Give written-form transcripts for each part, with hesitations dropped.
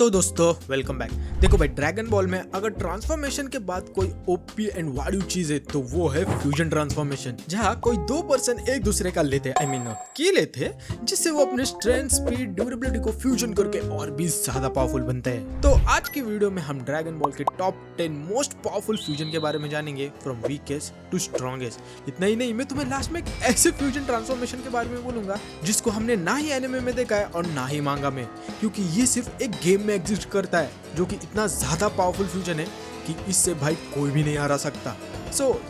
तो दोस्तों welcome back. देखो भाई, ड्रैगन बॉल में अगर ट्रांसफॉर्मेशन के बाद कोई ओपी एंड वाडियो चीज है तो वो है फ्यूजन ट्रांसफॉर्मेशन, जहाँ कोई दो पर्सन एक दूसरे का लेते की लेते हैं, जिससे वो अपने स्ट्रेंथ, स्पीड, ड्यूरेबिलिटी को फ्यूजन करके और भी ज्यादा पावरफुल बनते हैं। तो आज की वीडियो में हम ड्रैगन बॉल के टॉप 10 मोस्ट पावरफुल फ्यूजन के बारे में जानेंगे, फ्रॉम वीकेस्ट टू स्ट्रॉन्गेस्ट। इतना ही नहीं, मैं तुम्हें लास्ट में एक ऐसे फ्यूजन ट्रांसफॉर्मेशन के बारे में बोलूंगा जिसको हमने ना ही एनिमे में देखा है और ना ही मांगा में, क्योंकि ये सिर्फ एक गेम में एग्जिस्ट करता है, जो कि इतना ज्यादा पावरफुल फ्यूजन है कि इससे भाई कोई भी नहीं हरा सकता।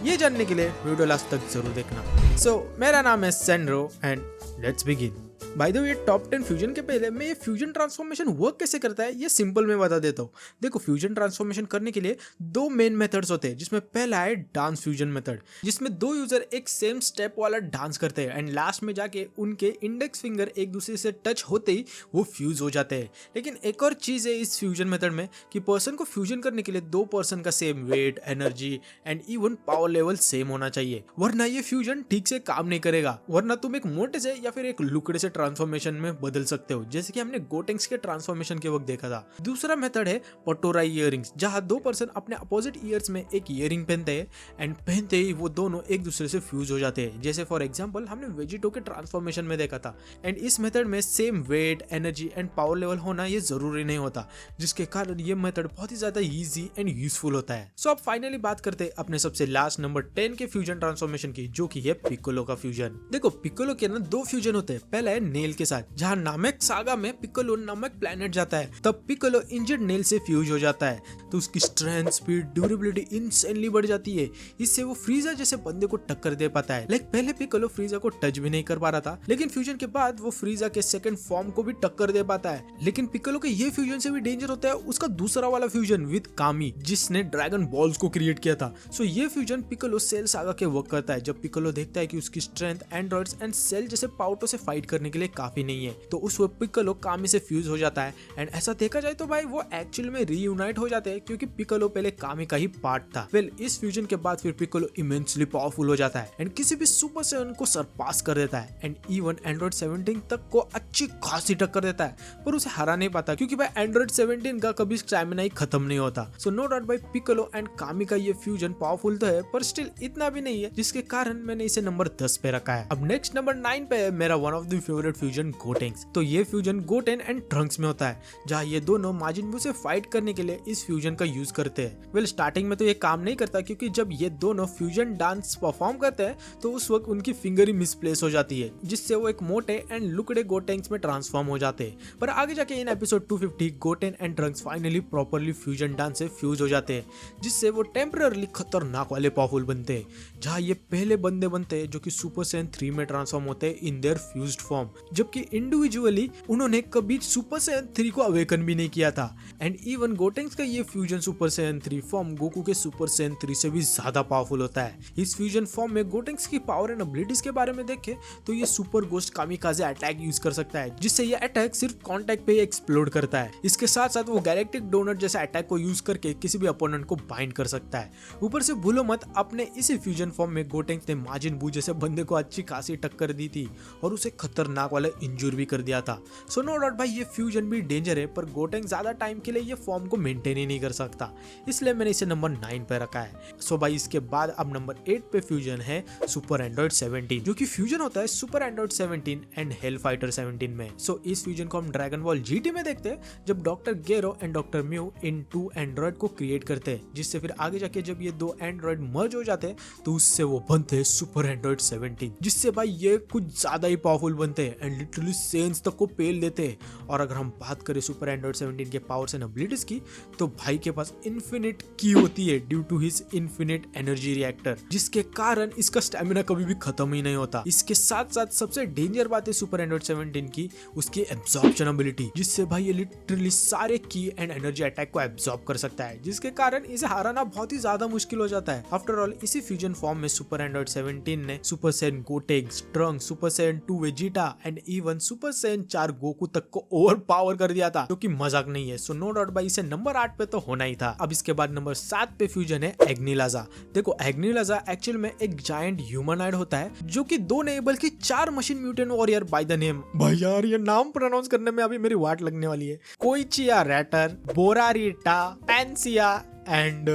ये जानने के लिए वीडियो लास्ट तक जरूर देखना। मेरा नाम है Sandro and let's begin. By the way, top 10 fusion के पहले मैं ये फ्यूजन ट्रांसफॉर्मेशन वर्क कैसे करता है ये सिंपल में बता देता हूँ। देखो, फ्यूजन ट्रांसफॉर्मेशन करने के लिए दो मेन मेथड्स होते हैं, जिसमें पहला है डांस फ्यूजन मेथड, जिसमें दो यूजर एक सेम स्टेप वाला डांस करते हैं एंड लास्ट में जाके उनके इंडेक्स फिंगर एक दूसरे से टच होते ही वो फ्यूज हो जाते हैं। लेकिन एक और चीज है इस फ्यूजन मेथड में कि पर्सन को फ्यूजन करने के लिए दो पर्सन का same weight, energy and even power level same होना चाहिए, वरना ये फ्यूजन ठीक से काम नहीं करेगा। वरना तुम एक मोटे से या फिर एक लुकड़े से ट्रांसफॉर्मेशन में बदल सकते हो, जैसे कि हमने गोटेंक्स के ट्रांसफॉर्मेशन के वक्त देखा था। दूसरा मेथड है पटोरा इयरिंग्स, जहां दो पर्सन अपने अपोजिट ईयर्स में एक इयरिंग पहनते हैं एंड पहनते ही वो दोनों एक दूसरे से फ्यूज हो जाते हैं, जैसे फॉर एग्जांपल हमने वेजिटो के ट्रांसफॉर्मेशन में देखा था। एंड इस मेथड में same weight, energy and power level होना ये जरूरी नहीं होता, जिसके कारण ये मेथड बहुत ही ज्यादा इजी एंड यूजफुल होता है। अब फाइनली बात करते हैं अपने सबसे लास्ट नंबर 10 के फ्यूजन ट्रांसफॉर्मेशन की, जो कि है पिक्कोलो का फ्यूजन। देखो, पिक्कोलो के ना दो फ्यूजन होते हैं। पहला है नेल के साथ, जहाँ नामेक सागा में पिक्कोलो नामक प्लेनेट जाता है, तब पिक्कोलो इंजर्ड नेल से फ्यूज हो जाता है, तो उसकी स्ट्रेंथ, स्पीड, ड्यूरेबिलिटी इंसेनली बढ़ जाती है। इससे वो फ्रीजा जैसे बंदे को टक्कर दे पाता है। पहले पिक्कोलो फ्रीजा को टच भी नहीं कर पा रहा था, लेकिन फ्यूजन के बाद वो फ्रीजा के सेकंड फॉर्म को भी टक्कर दे पाता है। लेकिन पिक्कोलो के ये फ्यूजन से भी डेंजर होता है उसका दूसरा वाला फ्यूजन विद कामी, जिसने ड्रैगन बॉल्स को क्रिएट किया था। ये फ्यूजन पिक्कोलो सेल सागा के वर्क करता है। जब पिक्कोलो देखता है कि उसकी स्ट्रेंथ एंड्रॉइड्स एंड सेल जैसे पाउटो से फाइट करने के लिए काफी नहीं है, तो उस वक्त पिक्कोलो कामी से फ्यूज हो जाता है। एंड ऐसा देखा जाए तो भाई वो एक्चुअल में रीयूनाइट हो जाते हैं, क्योंकि पिक्कोलो पहले कामी का ही पार्ट था। इस फ्यूजन के बाद फिर पिक्कोलो इमेंसली पावरफुल हो जाता है एंड किसी भी सुपर सेवन को सरपास कर देता है एंड इवन एंड्रॉइड 17 तक को अच्छी खासी टक्कर देता है, पर उसे हरा नहीं पाता, क्योंकि भाई एंड्रॉइड 17 का कभी स्टैमिना ही खत्म नहीं होता। नो डाउट भाई, पिक्कोलो एंड कामी का ये फ्यूजन पावरफुल तो है, पर स्टिल इतना भी नहीं है, जिसके कारण मैंने इसे नंबर 10 पे रखा है। अब नेक्स्ट नंबर 9 पे है मेरा one of the favourite fusion Gotenks. तो ये फ्यूजन गोटेन एंड ट्रंक्स में होता है, जहाँ ये दोनों माजिन बू से फाइट करने के लिए इस फ्यूजन का यूज करते हैं। स्टार्टिंग में तो ये काम नहीं करता, क्योंकि जब ये दोनों फ्यूजन डांस परफॉर्म करते हैं तो उस वक्त उनकी फिंगर ही मिसप्लेस हो जाती है, जिससे वो एक मोटे एंड लुकड़े गोटेंक्स में ट्रांसफॉर्म हो जाते हैं। पर आगे जाके in episode 250 Goten and Trunks finally properly fusion dance से फ्यूज हो जाते हैं, जिससे वो टेम्पररी खतरनाक वाले पावरफुल बनते हैं। जहाँ ये पहले बंदे बनते हैं जो कि सुपर सैयन 3 में ट्रांसफॉर्म होते हैं इन देयर फ्यूज्ड फॉर्म, जबकि इंडिविजुअली उन्होंने कभी सुपर सैयन 3 को अवेकन भी नहीं किया था। एंड इवन गोटेंक्स का ये fusion super Saiyan 3 form Goku के सुपर सैयन 3 से भी ज्यादा पावरफुल होता है। इस फ्यूजन फॉर्म में गोटेंक्स की पावर एंड एबिलिटीज के बारे में देखें तो ये super ghost kamikaze attack use कर सकता है, जिससे ये अटैक सिर्फ कांटेक्ट पे ही एक्सप्लोड करता है। इसके साथ साथ वो गैलेक्टिक डोनट जैसे अटैक को यूज करके किसी भी अपोनेंट को बाइंड कर सकता है। ऊपर से भूलो मत, अपने इसी फ्यूजन फॉर्म में गोटेंक्स ने माजिन बू जैसे बंदे को अच्छी खासी टक्कर दी थी और उसे खतरनाक वाला इंजूर भी कर दिया था। नो डाउट भाई, ये फ्यूजन भी डेंजर है, पर गोटेंक्स ज्यादा टाइम के लिए ये फॉर्म को मेंटेन ही नहीं कर सकता, इसलिए मैंने इसे नंबर 9 पे रखा है। भाई इसके बाद अब नंबर 8 पे फ्यूजन है सुपर एंड्रॉइड 17, जो कि फ्यूजन होता है super android 17 and hell fighter 17 में। इस फ्यूजन को हम ड्रैगन बॉल जीटी में देखते हैं, जब doctor Gero and doctor mu in 2 Android को क्रिएट करते हैं, जिससे फिर आगे जाके जब ये दो एंड्रॉइड मर्ज हो जाते हैं तो उससे वो बनते हैं सुपर एंड्रॉइड 17, जिससे भाई ये कुछ ज्यादा ही पावरफुल बनते हैं एंड लिटरली सेंस तक को पेल देते हैं। और अगर हम बात करें सुपर एंड्रॉइड 17 के पावर्स एंड एबिलिटीज की, तो भाई के पास इन्फिनिट की होती है due to his infinite energy reactor, जिसके कारण इसका स्टैमिना कभी भी खत्म ही नहीं होता। इसके साथ साथ सबसे डेंजर बात है सुपर एंड्रॉइड 17 की उसकी एब्जॉर्प्शन एबिलिटी, जिससे भाई ये लिटरली सारे की एंड एनर्जी अटैक को एब्जॉर्ब कर सकता है, जिसके कारण इसे हराना बहुत ही ज्यादा मुश्किल हो जाता है। आफ्टर ऑल इसी फ्यूजन फॉर्म में सुपर एंड्रॉइड 17 ने super Saiyan Gotenks, Trunks, super Saiyan 2 Vegeta and even super Saiyan 4 Goku तक को ओवर पावर कर दिया था, जो कि मजाक नहीं है। सो नो डाउट भाई इसे नंबर 8 पे तो होना ही था। अब इसके बाद नंबर 7 पे फ्यूजन है एग्निलाजा। देखो एग्निलाजा एक्चुअल में एक जायंट ह्यूमनॉइड होता है जो कि 2 नहीं बल्कि 4 machine mutant warrior by the name, भाई यार ये नाम प्रोनाउंस करने में अभी मेरी वाट लगने वाली है, Koichiarator, Borareta, Pancea and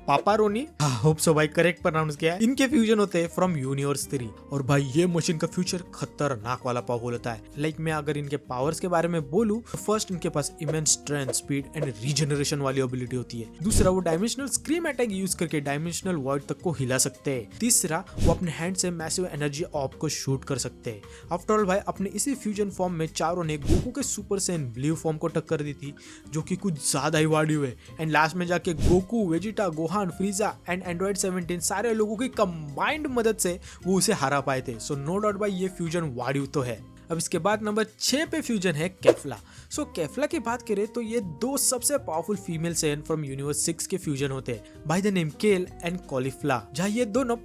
Paparoni, hope so भाई करेक्ट प्रोनाउंस किया है। इनके फ्यूजन होते हैं फ्रॉम यूनिवर्स 3 और भाई ये मशीन का फ्यूचर खतरनाक वाला पावर होता है। लाइक मैं अगर इनके पावर्स के बारे में बोलूं तो फर्स्ट इनके पास immense strength, speed and regeneration वाली एबिलिटी होती है। दूसरा वो डायमेंशनल स्क्रीम अटैक यूज करके डायमेंशनल वॉइड तक को हिला सकते हैं। तीसरा वो अपने हैंड से मैसिव एनर्जी ऑफ को शूट कर सकते हैं। आफ्टर ऑल भाई अपने इसी फ्यूजन फॉर्म में चारों ने गोकू के सुपर सैयन ब्लू फॉर्म को टक्कर दी थी, जो कि कुछ ज्यादा ही वाडियो है। एंड लास्ट में जाके Goku, Vegeta, Gohan, फ्रीजा and Android 17 सारे लोगों की कंबाइंड मदद से वो उसे हरा पाए थे। सो नो डाउट भाई ये फ्यूजन वाडियो तो है। अब इसके बाद नंबर 6 पे फ्यूजन है कैफ्ला। सो कैफ्ला की बात करें तो ये 2 सबसे powerful female Saiyan from universe 6 के फ्यूजन होते हैं बाय द नेम केल एंड कॉलीफ्ला, जहाँ ये दोनों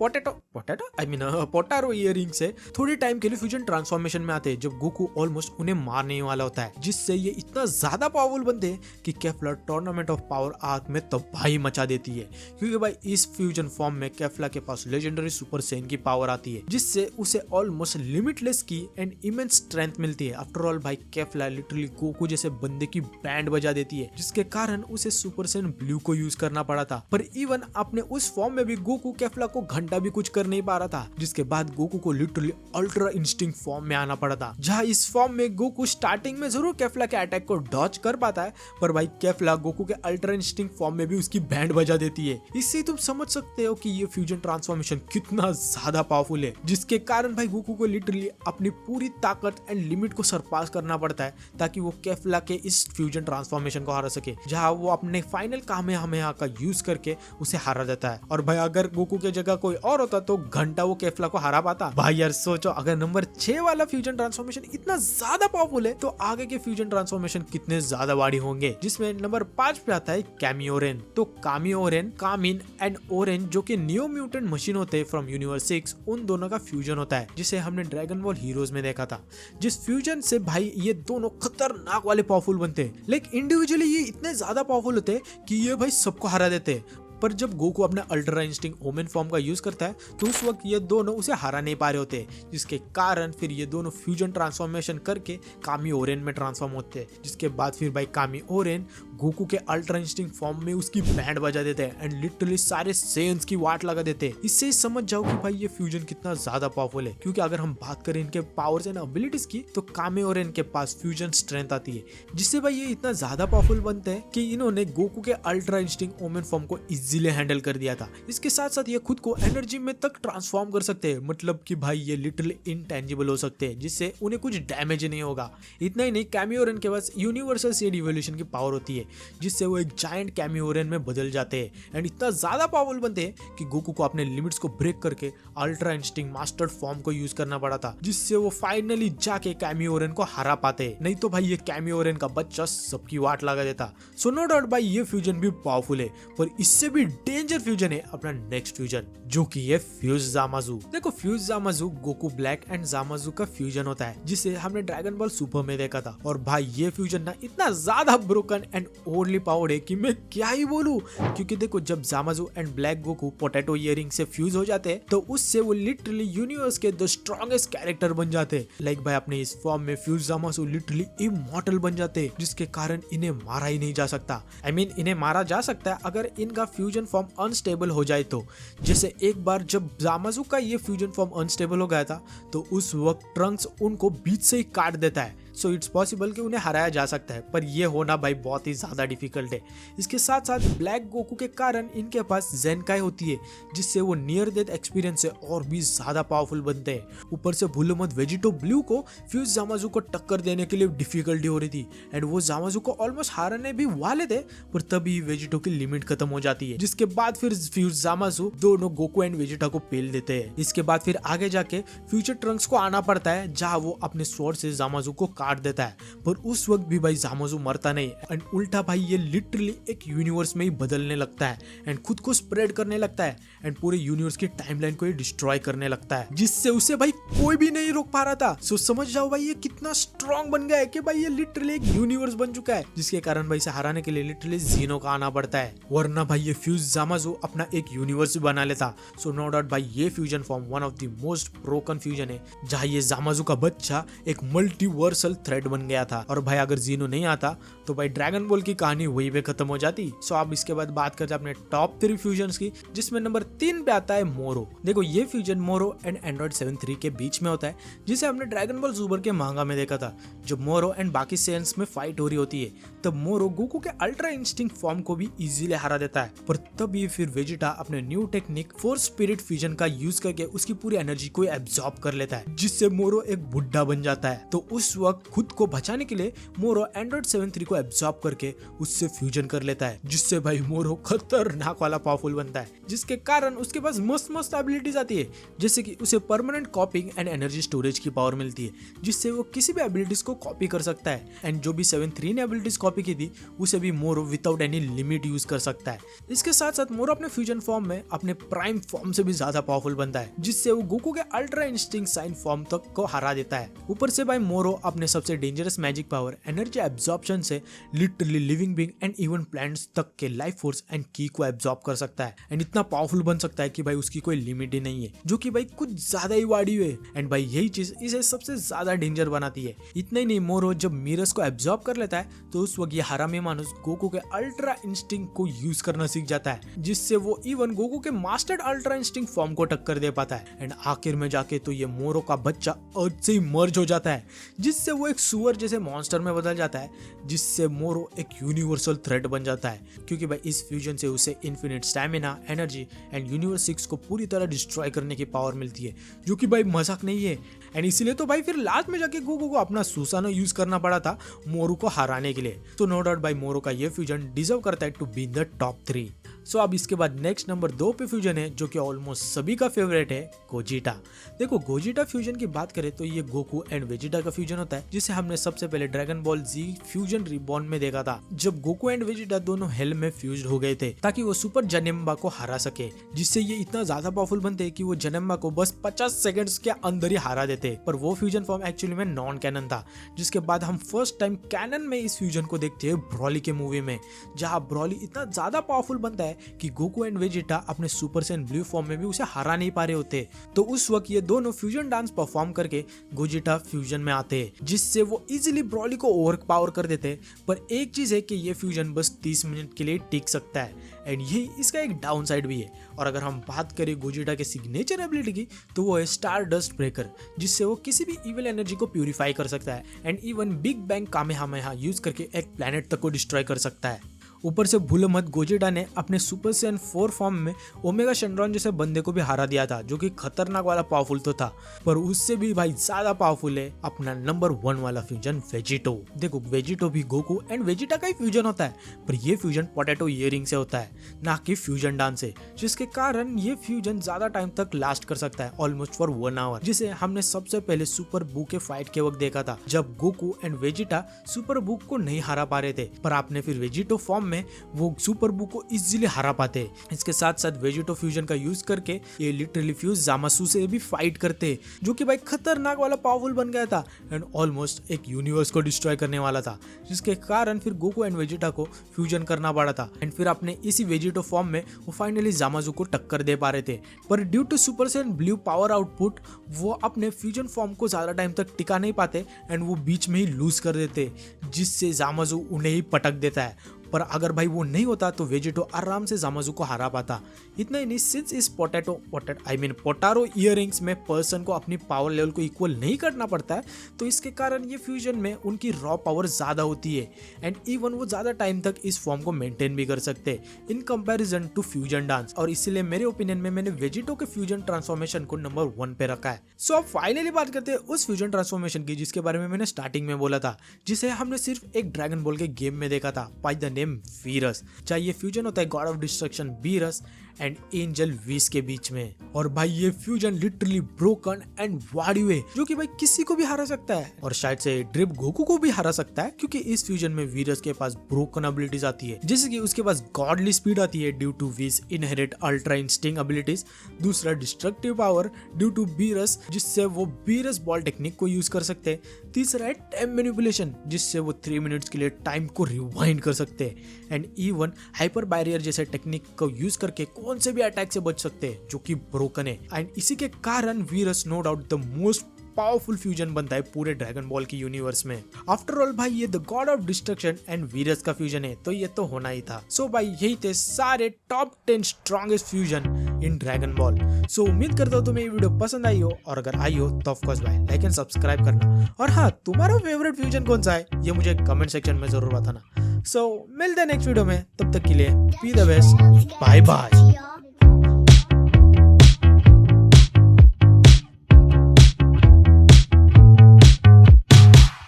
पोटारो इयरिंग से थोड़े टाइम के लिए फ्यूजन ट्रांसफॉर्मेशन में आते हैं जब गोकू ऑलमोस्ट उन्हें मारने वाला होता है, जिससे ये इतना ज्यादा पावरफुल बनते हैं कि कैफ्ला टूर्नामेंट ऑफ पावर आर्क में तबाही मचा देती है। क्योंकि भाई इस फ्यूजन फॉर्म में कैफ्ला के पास लेजेंडरी सुपर सैयन की पावर आती है, जिससे उसे ऑलमोस्ट लिमिटलेस की एंड इमेंस स्ट्रेंथ मिलती है। आफ्टर ऑल भाई कैफ्ला लिटरली गोकू जैसे बंदे की बैंड बजा देती है, जिसके कारण उसे सुपर सैयन ब्लू को यूज करना पड़ा था। पर इवन अपने उस फॉर्म में भी गोकू कैफ्ला को घंटा भी कुछ कर नहीं पा रहा था, जिसके बाद गोकू को लिटरली अल्ट्रा इंस्टिंक्ट फॉर्म में आना पड़ा था, जहाँ इस फॉर्म में गोकू स्टार्टिंग में जरूर कैफ्ला के अटैक को डॉज कर पाता है, पर भाई कैफ्ला गोकू के अल्ट्रा इंस्टिंक्ट फॉर्म में भी उसकी बैंड बजा देती है। इससे तुम समझ सकते हो कि ये फ्यूजन ट्रांसफॉर्मेशन कितना ज्यादा पावरफुल है, जिसके कारण भाई गोकू को लिटरली अपनी पूरी ताकत एंड लिमिट को सरपास करना पड़ता है ताकि वो कैफ्ला के इस फ्यूजन ट्रांसफॉर्मेशन को हरा सके, जहां वो अपने फाइनल कामेहामेहा का यूज करके उसे हरा देता है। और भाई अगर गोकू के जगह कोई और होता तो घंटा वो कैफ्ला को हरा पाता। भाई यार सोचो अगर नंबर 6 वाला फ्यूजन ट्रांसफॉर्मेशन इतना ज्यादा पावरफुल है तो आगे के फ्यूजन ट्रांसफॉर्मेशन कितने ज्यादा बड़ी होंगे। जिसमें नंबर 5 पे आता है कैमियोरेन। तो कामियोरेन, कामिन एंड ओरेन जो कि न्यू म्यूटेंट मशीन होते हैं फ्रॉम यूनिवर्स 6, उन दोनों का फ्यूजन होता है, जिसे हमने ड्रैगन बॉल हीरोज में देखा था। जिस फ्यूजन से भाई ये दोनों खतरनाक वाले पावरफुल बनते हैं। लाइक इंडिविजुअली ये इतने ज्यादा पावरफुल होते हैं कि ये भाई सबको हरा देते हैं, पर जब गोकू अपना अल्ट्रा इंस्टिंक्ट ओमेन फॉर्म का यूज करता है तो उस वक्त ये दोनों उसे हरा नहीं पा रहे होते, जिसके कारण फिर ये दोनों फ्यूजन ट्रांसफॉर्मेशन करके कामी ओरेन में ट्रांसफॉर्म होते हैं। जिसके बाद फिर भाई कामी ओरेन गोकू के अल्ट्रा इंस्टिंक्ट फॉर्म में उसकी बैंड बजा देते हैं एंड लिटरली सारे सेंस की वाट लगा देते हैं। इससे समझ जाओ कि भाई ये फ्यूजन कितना ज्यादा पावरफुल है। क्योंकि अगर हम बात करें इनके पावर्स एंड एबिलिटीज की तो कामी ओरेन के पास फ्यूजन स्ट्रेंथ आती है, जिससे भाई ये इतना ज्यादा पावरफुल बनते हैं कि इन्होंने गोकू के अल्ट्रा इंस्टिंक्ट ओमेन फॉर्म को इजीली हैंडल कर दिया था। इसके साथ साथ ये खुद को एनर्जी में तक ट्रांसफॉर्म कर सकते हैं, मतलब कि भाई ये लिटरली इनटेंजिबल हो सकते हैं, जिससे उन्हें कुछ डैमेज नहीं होगा। इतना ही नहीं, कैमियोरेन के पास यूनिवर्सल सीड इवोल्यूशन की पावर होती है, जिससे वो एक जायंट कैमियोरेन में बदल जाते हैं एंड इतना ज्यादा पावरफुल बनते हैं कि गोकू को अपने लिमिट्स को ब्रेक करके अल्ट्रा इंस्टिंक्ट मास्टर्ड फॉर्म को यूज करना पड़ा था, जिससे वो फाइनली जाके कैमियोरेन को हरा पाते। नहीं तो भाई ये कैमियोरेन का बच्चा सबकी वाट लगा देता। सो नो डाउट भाई ये फ्यूजन भी पावरफुल है, पर इससे भी डेंजर फ्यूजन है अपना नेक्स्ट फ्यूजन, जो कि है फ्यूज जामाजू। देखो फ्यूज जामाजू गोकू ब्लैक एंड जामाजू का फ्यूजन होता है, जिसे हमने ड्रैगन बॉल सुपर में देखा था। और भाई ये फ्यूजन ना इतना ज्यादा ब्रोकन एंड ओवरली पावर्ड है कि मैं क्या ही बोलूं। क्योंकि देखो जब Zamasu and Black Goku Potara earring से फ्यूज हो जाते हैं तो उससे वो लिटरली यूनिवर्स के द स्ट्रॉन्गेस्ट कैरेक्टर बन जाते हैं। लाइक भाई अपने इस फॉर्म में फ्यूज जामाजू लिटरली इमॉर्टल बन जाते हैं, जिसके कारण इन्हें मारा ही नहीं जा सकता। आई मीन इन्हें मारा जा सकता है अगर इनका फ्यूजन फॉर्म अनस्टेबल हो जाए तो। जैसे एक बार जब जामाजू का ये फ्यूजन फॉर्म अनस्टेबल हो गया था तो उस वक्त ट्रंक्स उनको बीच से ही काट देता है। सो इट्स पॉसिबल कि उन्हें हराया जा सकता है, पर यह होना भाई बहुत ही ज्यादा डिफिकल्ट है। इसके साथ साथ ब्लैक गोकू के कारण इनके पास ज़ेनकाई होती है, जिससे वो नियर डेथ एक्सपीरियंस से और भी ज्यादा पावरफुल बनते हैं। ऊपर से भूलो मत वेजिटो ब्लू को फ्यूज जामाजू को टक्कर देने के लिए डिफिकल्टी हो रही थी एंड वो जामाजू को ऑलमोस्ट हारने भी वाले थे, पर तभी वेजिटो की लिमिट खत्म हो जाती है, जिसके बाद फिर फ्यूज जामाजू दोनों गोकू एंड वेजिटा को पेल देते हैं। इसके बाद फिर आगे जाके फ्यूचर ट्रंक्स को आना पड़ता है, जहाँ वो अपने स्वॉर्ड से जामाजू को काट देता है, पर उस वक्त भी भाई जामाजू मरता नहीं एंड उल्टा भाई ये लिटरली एक यूनिवर्स में ही बदलने लगता है एंड खुद को स्प्रेड करने लगता है एंड पूरे यूनिवर्स की टाइमलाइन को ये डिस्ट्रॉय करने लगता है, जिससे उसे भाई कोई भी नहीं रोक पा रहा था। सो समझ जाओ भाई ये कितना स्ट्रॉन्ग बन गया है कि भाई ये लिटरली एक यूनिवर्स बन चुका है, जिसके कारण भाई इसे हराने के लिए लिटरली जीनो का आना पड़ता है, वरना भाई ये फ्यूज जामाजू अपना एक यूनिवर्स बना लेता। सो नो डाउट भाई ये fusion form one of the most broken fusion है, जहाँ ये जामाजू का बच्चा एक मल्टीवर्सल थ्रेड बन गया था। और भाई अगर जीनो नहीं आता तो भाई ड्रैगन बॉल की कहानी वहीं पे खत्म हो जाती। सो अब इसके बाद बात करते हैं अपने टॉप 3 फ्यूजन्स की, जिसमें नंबर 3 पे आता है मोरो। देखो ये फ्यूजन मोरो एंड एंड्रॉइड 7 3 के बीच में होता है, जिसे हमने ड्रैगन बॉल सुपर के मांगा में देखा था। जब मोरो एंड बाकी सेंस में फाइट हो रही होती है तब मोरो गोकू के अल्ट्रा इंस्टिंक्ट फॉर्म को भी इजीली हरा देता है, पर तब ये फिर वेजिटा अपने new technique force spirit fusion का यूज करके उसकी पूरी एनर्जी को एब्जॉर्ब कर लेता है, जिससे मोरो एक बुढ़ा बन जाता है। तो उस वक्त खुद को बचाने के लिए मोरो एंड्रॉइड 7 3 को एब्जॉर्ब करके उससे फ्यूजन कर लेता है, जिससे भाई मोरो खतरनाक वाला पावरफुल बनता है, जिसके कारण उसके पास मस्त मस्त एबिलिटीज आती है, जैसे कि उसे परमानेंट कॉपिंग एंड एनर्जी स्टोरेज की पावर मिलती है, जिससे वो किसी भी एबिलिटीज को कॉपी कर सकता है एंड जो भी 7 3 ने एबिलिटीज कॉपी की थी उसे भी मोरो विदाउट एनी लिमिट यूज कर सकता है। इसके साथ साथ मोरो अपने फ्यूजन फॉर्म में अपने प्राइम फॉर्म से भी ज्यादा पावरफुल बनता है, जिससे वो गोकू के अल्ट्रा इंस्टिंक्ट साइन फॉर्म तक को हरा देता है। ऊपर से भाई मोरो अपने सबसे dangerous magic power energy absorption से literally living being and even plants तक के लाइफ फोर्स एंड की को एब्जॉर्ब कर सकता है एंड इतना पावरफुल बन सकता है कि भाई उसकी कोई लिमिट ही नहीं है, जो कि भाई कुछ ज्यादा ही वाड़ी है एंड भाई यही चीज इसे सबसे ज्यादा डेंजर बनाती है। इतना ही नहीं, मोरो जब मिरर्स को एब्जॉर्ब कर लेता है तो उस वक्त ये हरामी मानुस गोकू के अल्ट्रा इंस्टिंक्ट को यूज करना सीख जाता है, जिससे वो इवन गोकू के मास्टर्ड अल्ट्रा इंस्टिंक्ट फॉर्म को टक्कर दे पाता है एंड आखिर में जाके तो ये मोरो का बच्चा अर्थ से ही मर्ज हो जाता है, जिससे वो एक सुअर जैसे मॉन्स्टर में बदल जाता है, जिससे मोरो एक यूनिवर्सल थ्रेट बन जाता है, क्योंकि भाई इस फ्यूजन से उसे infinite stamina, energy and universe 6 को पूरी तरह डिस्ट्रॉय करने की पावर मिलती है, जो कि भाई मजाक नहीं है। एंड इसीलिए तो भाई फिर लास्ट में जाके गोकू को अपना सुसानो यूज करना पड़ा था मोरो को हराने के लिए। तो नो डाउट भाई मोरो का ये फ्यूजन डिजर्व करता है to be in the top 3। So अब इसके बाद नेक्स्ट नंबर 2 पे फ्यूजन है, जो कि ऑलमोस्ट सभी का फेवरेट है, गोजिटा। देखो गोजिटा फ्यूजन की बात करें तो ये गोकू एंड वेजिटा का फ्यूजन होता है, जिसे हमने सबसे पहले ड्रैगन बॉल जी फ्यूजन रिबॉर्न में देखा था, जब गोकू एंड वेजिटा दोनों हेल में फ्यूज्ड हो गए थे ताकि वो सुपर जनेम्बा को हरा सके, जिससे ये इतना ज्यादा पावरफुल बनते कि वो जनेम्बा को बस 50 सेकंड्स के अंदर ही हरा देते। पर वो फ्यूजन फॉर्म एक्चुअली में नॉन कैनन था, जिसके बाद हम फर्स्ट टाइम कैनन में इस फ्यूजन को देखते हैं ब्रॉली के मूवी में, जहाँ ब्रॉली इतना ज्यादा पावरफुल बनता है कि गोकू एंड वेजिटा अपने सुपर सैयन ब्लू फॉर्म में भी उसे हरा नहीं पा रहे होते। तो उस वक्त ये दोनों फ्यूजन डांस परफॉर्म करके गोजिटा फ्यूजन में आते हैं, जिससे वो इजीली ब्रॉली को ओवर पावर कर देते। पर एक चीज है कि ये फ्यूजन बस 30 मिनट के लिए टिक सकता है एंड ये इसका एक डाउन साइड भी है। और अगर हम बात करें गोजिटा के सिग्नेचर एबिलिटी की तो वो है स्टार डस्ट ब्रेकर, जिससे वो किसी भी इविल एनर्जी को प्यूरिफाई कर सकता है and even big bang kamehameha use करके एक प्लेनेट तक को डिस्ट्रॉय कर सकता है। ऊपर से भूलो मत गोजिटा ने अपने सुपर सैयन 4 फॉर्म में ओमेगा शेनरॉन जैसे बंदे को भी हरा दिया था, जो कि खतरनाक वाला पावरफुल तो था, पर उससे भी भाई ज्यादा पावरफुल है अपना नंबर 1 वाला फ्यूजन वेजिटो। देखो वेजिटो भी गोकू एंड वेजिटा का ही फ्यूजन होता है, पर ये फ्यूजन पोटैटो इयरिंग से होता है, ना कि फ्यूजन डांस से, जिसके कारण ये फ्यूजन ज्यादा टाइम तक लास्ट कर सकता है, ऑलमोस्ट फॉर 1 आवर, जिसे हमने सबसे पहले सुपर बू के फाइट के वक्त देखा था, जब गोकू एंड वेजिटा सुपर बू को नहीं हरा पा रहे थे, पर आपने फिर वेजिटो फॉर्म में वो सुपर बू को इजीली हरा पाते हैं। इसके साथ साथ वेजिटो फ्यूजन का यूज करके ये लिटरली फ्यूज जामासू से भी फाइट करते हैं, जो कि भाई खतरनाक वाला पावरफुल बन गया था एंड ऑलमोस्ट एक यूनिवर्स को डिस्ट्रॉय करने वाला था, जिसके कारण फिर गोकू एंड वेजिटा को फ्यूजन करना पड़ा था एंड फिर अपने इसी वेजिटो फॉर्म में वो फाइनली जामासू को टक्कर दे पा रहे थे। पर due to super Saiyan blue power output वो अपने फ्यूजन फॉर्म को ज्यादा टाइम तक टिका नहीं पाते एंड वो बीच में ही लूज कर देते, जिससे जामासू उन्हें ही पटक देता है। पर अगर भाई वो नहीं होता तो वेजिटो आराम से जामासू को हरा पाता। इतना ही नहीं, सिंस इस पोटारो इयरिंग्स में पर्सन को अपनी पावर लेवल को इक्वल नहीं करना पड़ता है, तो इसके कारण ये फ्यूजन में उनकी रॉ पावर ज्यादा होती है एंड इवन वो ज्यादा टाइम तक इस फॉर्म को मेंटेन भी कर सकते हैं in comparison to fusion dance. और इसीलिए मेरे ओपिनियन में मैंने वेजिटो के फ्यूजन ट्रांसफॉर्मेशन को नंबर 1 पे रखा है। सो अब फाइनली बात करते हैं उस फ्यूजन ट्रांसफॉर्मेशन की जिसके बारे में मैंने स्टार्टिंग में बोला था, जिसे हमने सिर्फ एक ड्रैगन बॉल के गेम में देखा था बाय द नेम वीरस। चाहे ये फ्यूजन होता है God of destruction Beerus and angel विस के बीच में। और भाई ये फ्यूजन लिटरली ब्रोकन एंड वाडियो है जो कि भाई किसी को भी हरा सकता है और शायद से ड्रिप गोकू को भी हरा सकता है, क्योंकि इस फ्यूजन में वीरस के पास ब्रोकन एबिलिटीज आती है, जैसे कि उसके पास गॉडली स्पीड आती है due to his inherit ultra instinct abilities. दूसरा destructive power due to Beerus, जिससे वो बीरस बॉल टेक्निक को यूज कर सकते हैं। तीसरा है टाइम मैनिपुलेशन, जिससे वो 3 मिनट्स के लिए टाइम को रिवाइंड कर सकते हैं। एंड इवन हाइपर बैरियर जैसे टेक्निक को यूज करके कौन से भी अटैक से बच सकते हैं जो कि ब्रोकन है। एंड इसी के कारण Beerus no doubt the most powerful fusion बनता है पूरे ड्रैगन बॉल की यूनिवर्स में। आफ्टर ऑल भाई ये the god of destruction and Beerus का फ्यूजन है, तो ये तो होना ही था। सो भाई यही थे सारे top 10 strongest fusion in Dragon Ball. So उम्मीद करता हूँ तुम्हें ये वीडियो पसंद आई हो, और अगर आई हो तो ऑफ कोर्स भाई लाइक एंड सब्सक्राइब करना। और हाँ, तुम्हारा फेवरेट फ्यूजन कौन सा है ये मुझे कमेंट सेक्शन में जरूर बताना। सो मिलते हैं नेक्स्ट वीडियो में, तब तक के लिए be the best, bye bye.